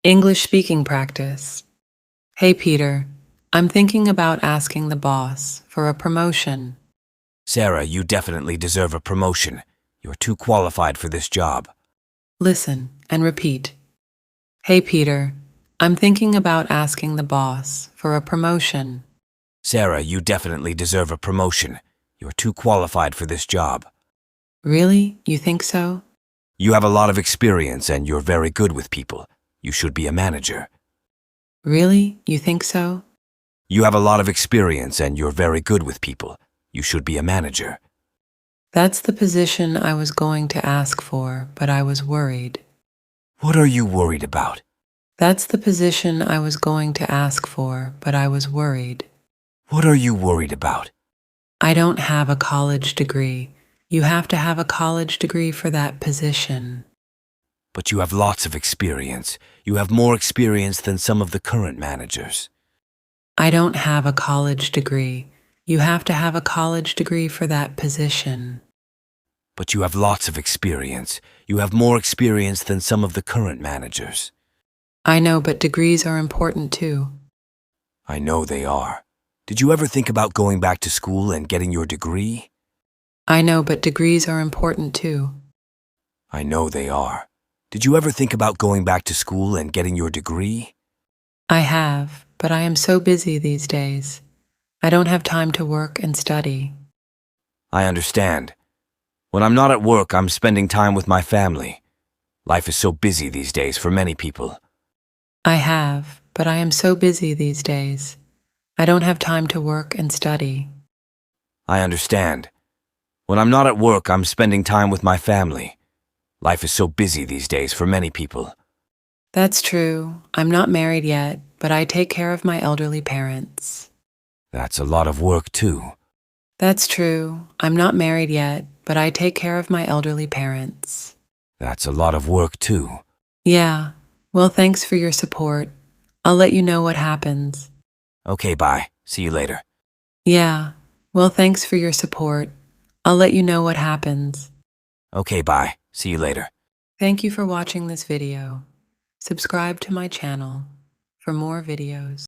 English speaking practice. Hey Peter, I'm thinking about asking the boss for a promotion. Sarah, you definitely deserve a promotion. You're too qualified for this job. Listen and repeat. Hey Peter, I'm thinking about asking the boss for a promotion. Sarah, you definitely deserve a promotion. You're too qualified for this job. Really? You think so? You have a lot of experience and you're very good with people. You should be a manager. Really? You think so? You have a lot of experience and you're very good with people. You should be a manager. That's the position I was going to ask for, but I was worried. What are you worried about? That's the position I was going to ask for, but I was worried. What are you worried about? I don't have a college degree. You have to have a college degree for that position. But you have lots of experience. You have more experience than some of the current managers. I don't have a college degree. You have to have a college degree for that position. But you have lots of experience. You have more experience than some of the current managers. I know, but degrees are important too. I know they are. Did you ever think about going back to school and getting your degree? I know, but degrees are important too. I know they are. Did you ever think about going back to school and getting your degree? I have, but I am so busy these days. I don't have time to work and study. I understand. When I'm not at work, I'm spending time with my family. Life is so busy these days for many people. I have, but I am so busy these days. I don't have time to work and study. I understand. When I'm not at work, I'm spending time with my family. Life is so busy these days for many people. That's true. I'm not married yet, but I take care of my elderly parents. That's a lot of work, too. That's true. I'm not married yet, but I take care of my elderly parents. That's a lot of work, too. Yeah. Well, thanks for your support. I'll let you know what happens. Okay, bye. See you later. Yeah. Well, thanks for your support. I'll let you know what happens. Okay, bye. See you later. Thank you for watching this video. Subscribe to my channel for more videos.